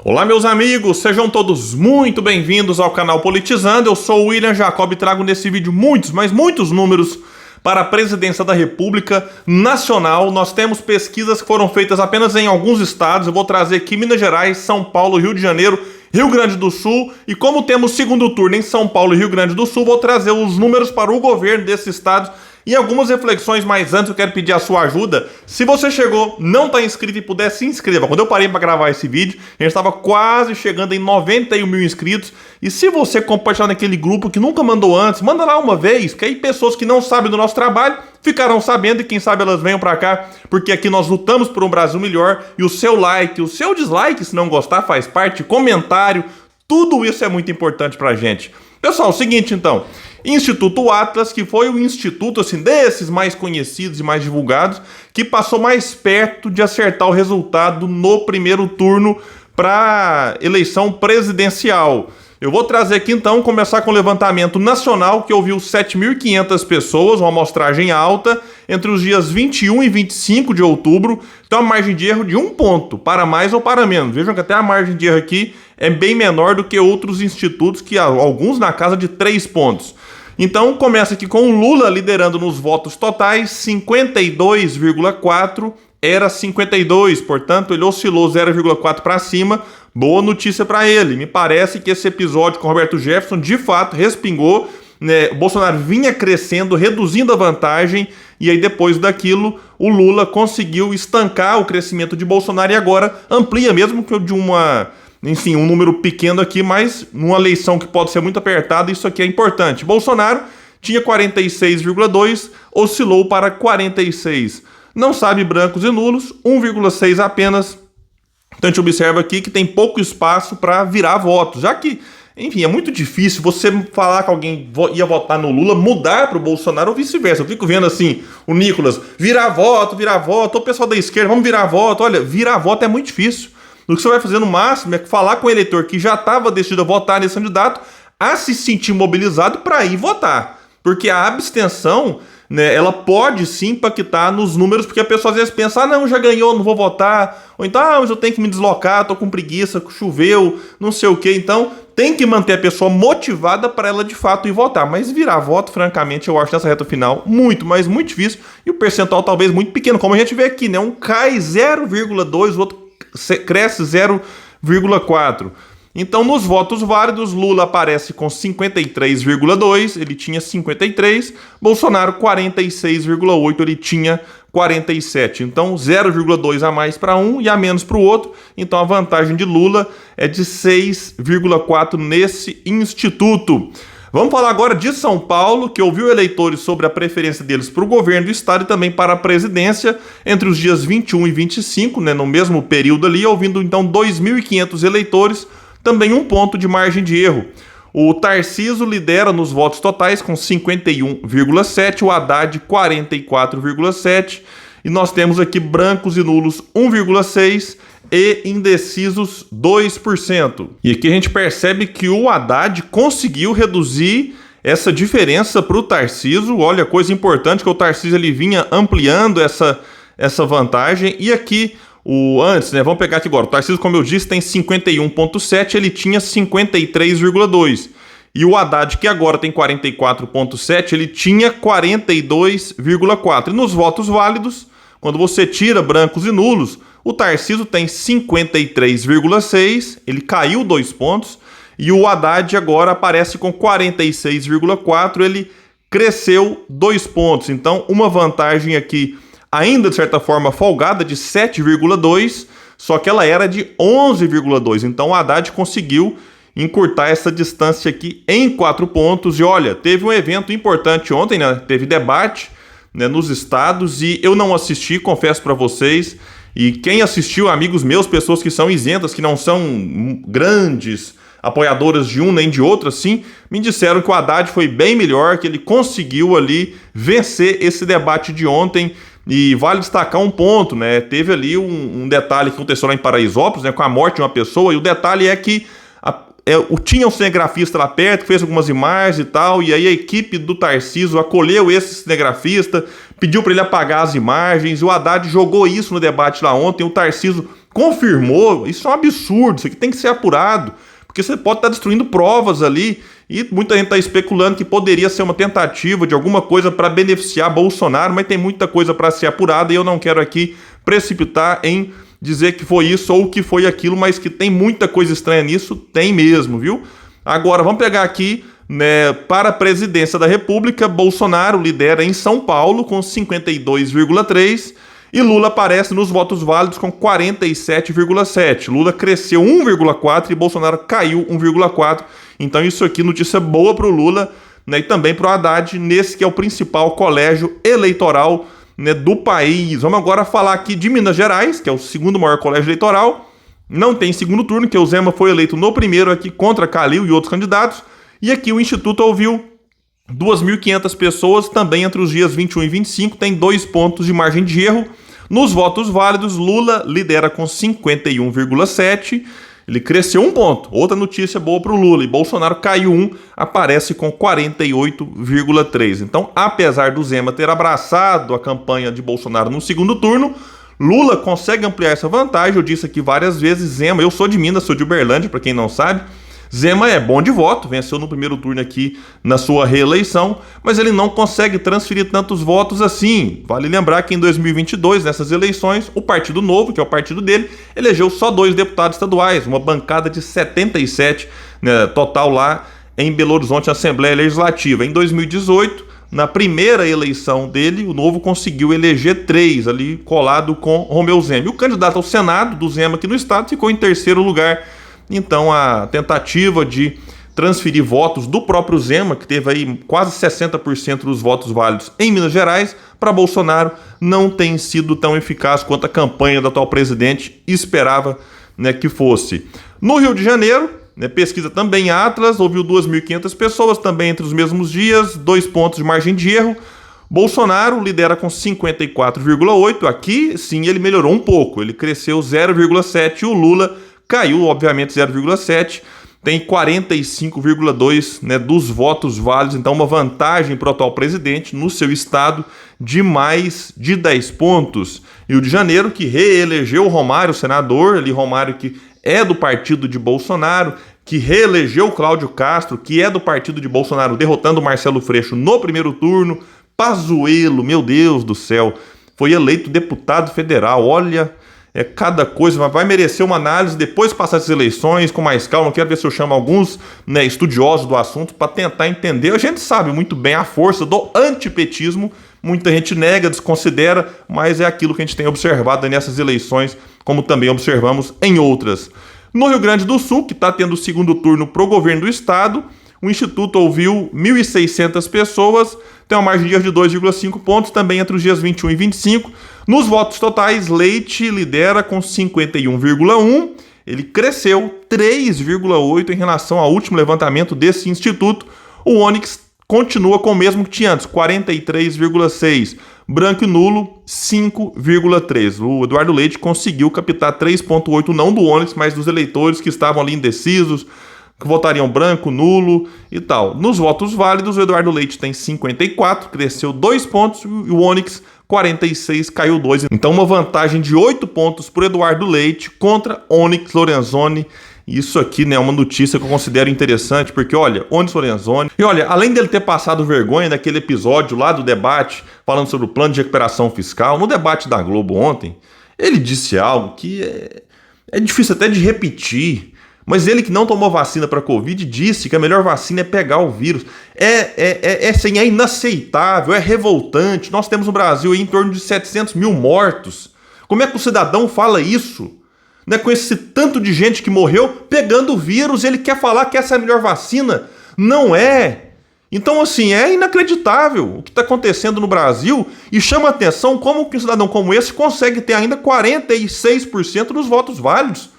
Olá meus amigos, sejam todos muito bem-vindos ao canal Politizando. Eu sou o William Jacob e trago nesse vídeo muitos números para a presidência da República Nacional. Nós temos pesquisas que foram feitas apenas em alguns estados. Eu vou trazer aqui Minas Gerais, São Paulo, Rio de Janeiro, Rio Grande do Sul. E como temos segundo turno em São Paulo e Rio Grande do Sul, vou trazer os números para o governo desses estados. E algumas reflexões, mais antes eu quero pedir a sua ajuda. Se você chegou, não está inscrito e puder, se inscreva. Quando eu parei para gravar esse vídeo, a gente estava quase chegando em 91 mil inscritos. E se você compartilhar naquele grupo que nunca mandou antes, manda lá uma vez, que aí pessoas que não sabem do nosso trabalho ficarão sabendo e quem sabe elas venham para cá, porque aqui nós lutamos por um Brasil melhor. E o seu like, o seu dislike, se não gostar, faz parte, comentário, tudo isso é muito importante para a gente. Pessoal, é o seguinte então, Instituto Atlas, que foi o instituto assim, desses mais conhecidos e mais divulgados, que passou mais perto de acertar o resultado no primeiro turno para eleição presidencial. Eu vou trazer aqui então, começar com o levantamento nacional, que ouviu 7.500 pessoas, uma amostragem alta, entre os dias 21 e 25 de outubro. Então a margem de erro de 1 ponto, para mais ou para menos. Vejam que até a margem de erro aqui é bem menor do que outros institutos, que alguns na casa de 3 pontos. Então começa aqui com o Lula liderando nos votos totais, 52,4, era 52, portanto ele oscilou 0,4 para cima. Boa notícia para ele. Me parece que esse episódio com Roberto Jefferson de fato respingou, né? O Bolsonaro vinha crescendo, reduzindo a vantagem, e aí depois daquilo o Lula conseguiu estancar o crescimento de Bolsonaro e agora amplia, mesmo que de um número pequeno aqui, mas numa eleição que pode ser muito apertada, isso aqui é importante. Bolsonaro tinha 46,2, oscilou para 46. Não sabe brancos e nulos, 1,6 apenas. Então a gente observa aqui que tem pouco espaço para virar votos, já que, enfim, é muito difícil você falar que alguém ia votar no Lula, mudar para o Bolsonaro ou vice-versa. Eu fico vendo assim, o Nicolas, virar voto, o pessoal da esquerda, vamos virar voto. Olha, virar voto é muito difícil. O que você vai fazer no máximo é falar com o eleitor que já estava decidido a votar nesse candidato a se sentir mobilizado para ir votar. Porque a abstenção, né, ela pode sim impactar nos números, porque a pessoa às vezes pensa, não, já ganhou, não vou votar, ou então, mas eu tenho que me deslocar, tô com preguiça, choveu, não sei o que. Então tem que manter a pessoa motivada para ela de fato ir votar, mas virar voto, francamente, eu acho nessa reta final muito difícil, e o percentual talvez muito pequeno, como a gente vê aqui, né, um cai 0,2, o outro cresce 0,4. Então, nos votos válidos, Lula aparece com 53,2, ele tinha 53, Bolsonaro 46,8, ele tinha 47. Então, 0,2 a mais para um e a menos para o outro. Então, a vantagem de Lula é de 6,4 nesse instituto. Vamos falar agora de São Paulo, que ouviu eleitores sobre a preferência deles para o governo do estado e também para a presidência entre os dias 21 e 25, né, no mesmo período ali, ouvindo então 2.500 eleitores, também 1 ponto de margem de erro. O Tarcísio lidera nos votos totais com 51,7, o Haddad 44,7, e nós temos aqui brancos e nulos 1,6 e indecisos 2%. E aqui a gente percebe que o Haddad conseguiu reduzir essa diferença para o Tarcísio. Olha, coisa importante que o Tarcísio ele vinha ampliando essa vantagem. E aqui, antes, né, vamos pegar aqui agora. O Tarcísio, como eu disse, tem 51,7, ele tinha 53,2. E o Haddad, que agora tem 44,7, ele tinha 42,4. E nos votos válidos, quando você tira brancos e nulos, o Tarcísio tem 53,6, ele caiu 2 pontos, e o Haddad agora aparece com 46,4, ele cresceu 2 pontos. Então, uma vantagem aqui, ainda de certa forma folgada, de 7,2, só que ela era de 11,2. Então, o Haddad conseguiu encurtar essa distância aqui em 4 pontos. E olha, teve um evento importante ontem, né? Teve debate, né, nos estados, e eu não assisti, confesso para vocês. E quem assistiu, amigos meus, pessoas que são isentas, que não são grandes apoiadoras de um nem de outro, assim, me disseram que o Haddad foi bem melhor, que ele conseguiu ali vencer esse debate de ontem. E vale destacar um ponto, né? Teve ali um detalhe que aconteceu lá em Paraisópolis, né, com a morte de uma pessoa, e o detalhe é que tinha um cinegrafista lá perto que fez algumas imagens e tal, e aí a equipe do Tarcísio acolheu esse cinegrafista, pediu para ele apagar as imagens, e o Haddad jogou isso no debate lá ontem. O Tarcísio confirmou, isso é um absurdo, isso aqui tem que ser apurado, porque você pode estar destruindo provas ali, e muita gente está especulando que poderia ser uma tentativa de alguma coisa para beneficiar Bolsonaro, mas tem muita coisa para ser apurada e eu não quero aqui precipitar em dizer que foi isso ou que foi aquilo, mas que tem muita coisa estranha nisso, tem mesmo, viu? Agora, vamos pegar aqui, né, para a presidência da República, Bolsonaro lidera em São Paulo com 52,3%, e Lula aparece nos votos válidos com 47,7%. Lula cresceu 1,4% e Bolsonaro caiu 1,4%. Então isso aqui, notícia boa para o Lula, né, e também para o Haddad, nesse que é o principal colégio eleitoral, né, do país. Vamos agora falar aqui de Minas Gerais, que é o segundo maior colégio eleitoral. Não tem segundo turno, que o Zema foi eleito no primeiro aqui contra Calil e outros candidatos. E aqui o Instituto ouviu 2.500 pessoas, também entre os dias 21 e 25, tem 2 pontos de margem de erro. Nos votos válidos, Lula lidera com 51,7%, ele cresceu 1 ponto. Outra notícia boa para o Lula, e Bolsonaro caiu 1, aparece com 48,3%. Então, apesar do Zema ter abraçado a campanha de Bolsonaro no segundo turno, Lula consegue ampliar essa vantagem. Eu disse aqui várias vezes, Zema, eu sou de Minas, sou de Uberlândia, para quem não sabe. Zema é bom de voto, venceu no primeiro turno aqui na sua reeleição, mas ele não consegue transferir tantos votos assim. Vale lembrar que em 2022, nessas eleições, o Partido Novo, que é o partido dele, elegeu só 2 deputados estaduais, uma bancada de 77, né, total lá em Belo Horizonte, na Assembleia Legislativa. Em 2018, na primeira eleição dele, o Novo conseguiu eleger 3, ali colado com Romeu Zema. E o candidato ao Senado do Zema aqui no estado ficou em terceiro lugar. Então a tentativa de transferir votos do próprio Zema, que teve aí quase 60% dos votos válidos em Minas Gerais, para Bolsonaro, não tem sido tão eficaz quanto a campanha do atual presidente esperava, né, que fosse. No Rio de Janeiro, né, pesquisa também Atlas, ouviu 2.500 pessoas, também entre os mesmos dias, 2 pontos de margem de erro. Bolsonaro lidera com 54,8%, aqui sim ele melhorou um pouco, ele cresceu 0,7%, e o Lula caiu, obviamente, 0,7%, tem 45,2%, né, dos votos válidos, então uma vantagem para o atual presidente no seu estado de mais de 10 pontos. Rio de Janeiro, que reelegeu o Romário, senador, ali Romário que é do partido de Bolsonaro, que reelegeu o Cláudio Castro, que é do partido de Bolsonaro, derrotando o Marcelo Freixo no primeiro turno. Pazuello, meu Deus do céu, foi eleito deputado federal, olha... É cada coisa, mas vai merecer uma análise depois de passar essas eleições com mais calma. Quero ver se eu chamo alguns, né, estudiosos do assunto para tentar entender. A gente sabe muito bem a força do antipetismo, muita gente nega, desconsidera, mas é aquilo que a gente tem observado nessas eleições, como também observamos em outras. No Rio Grande do Sul, que está tendo o segundo turno para o governo do estado, o Instituto ouviu 1.600 pessoas, tem uma margem de erro de 2,5 pontos, também entre os dias 21 e 25. Nos votos totais, Leite lidera com 51,1%, ele cresceu 3,8% em relação ao último levantamento desse instituto. O Onyx continua com o mesmo que tinha antes, 43,6%. Branco e nulo, 5,3%. O Eduardo Leite conseguiu captar 3,8%, não do Onyx, mas dos eleitores que estavam ali indecisos, que votariam branco, nulo e tal. Nos votos válidos, o Eduardo Leite tem 54, cresceu 2 pontos, e o Onyx 46, caiu 2. Então uma vantagem de 8 pontos para o Eduardo Leite contra Onyx Lorenzoni. Isso aqui, né, é uma notícia que eu considero interessante, porque olha, Onyx Lorenzoni, e olha, além dele ter passado vergonha naquele episódio lá do debate, falando sobre o plano de recuperação fiscal, no debate da Globo ontem, ele disse algo que é difícil até de repetir. Mas ele que não tomou vacina para Covid disse que a melhor vacina é pegar o vírus. Assim, é inaceitável, é revoltante. Nós temos no Brasil aí em torno de 700 mil mortos. Como é que o cidadão fala isso? Né, com esse tanto de gente que morreu pegando o vírus, ele quer falar que essa é a melhor vacina? Não é. Então, assim, é inacreditável o que está acontecendo no Brasil e chama a atenção como que um cidadão como esse consegue ter ainda 46% dos votos válidos.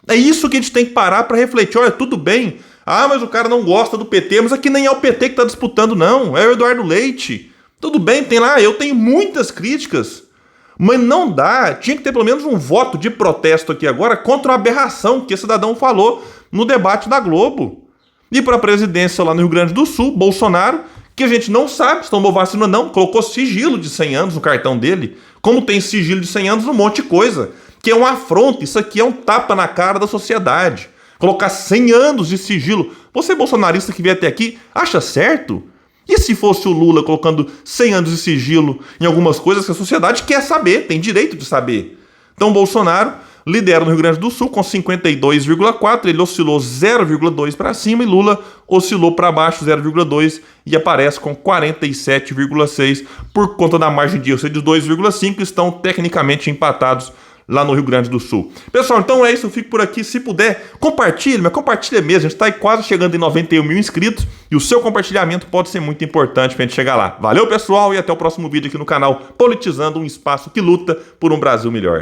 É isso que a gente tem que parar para refletir. Olha, tudo bem. Ah, mas o cara não gosta do PT. Mas aqui nem é o PT que está disputando, não. É o Eduardo Leite. Tudo bem, tem lá. Eu tenho muitas críticas. Mas não dá. Tinha que ter pelo menos um voto de protesto aqui agora contra a aberração que esse cidadão falou no debate da Globo. E para a presidência lá no Rio Grande do Sul, Bolsonaro, que a gente não sabe se tomou vacina ou não, colocou sigilo de 100 anos no cartão dele. Como tem sigilo de 100 anos, um monte de coisa. que é uma afronta, isso aqui é um tapa na cara da sociedade. Colocar 100 anos de sigilo. Você, bolsonarista que veio até aqui, acha certo? E se fosse o Lula colocando 100 anos de sigilo em algumas coisas que a sociedade quer saber, tem direito de saber? Então, Bolsonaro lidera no Rio Grande do Sul com 52,4, ele oscilou 0,2 para cima e Lula oscilou para baixo 0,2 e aparece com 47,6 por conta da margem de erro de 2,5, estão tecnicamente empatados lá no Rio Grande do Sul. Pessoal, então é isso, eu fico por aqui. Se puder, compartilhe, mas compartilha mesmo. A gente está aí quase chegando em 91 mil inscritos e o seu compartilhamento pode ser muito importante para a gente chegar lá. Valeu, pessoal, e até o próximo vídeo aqui no canal Politizando, um espaço que luta por um Brasil melhor.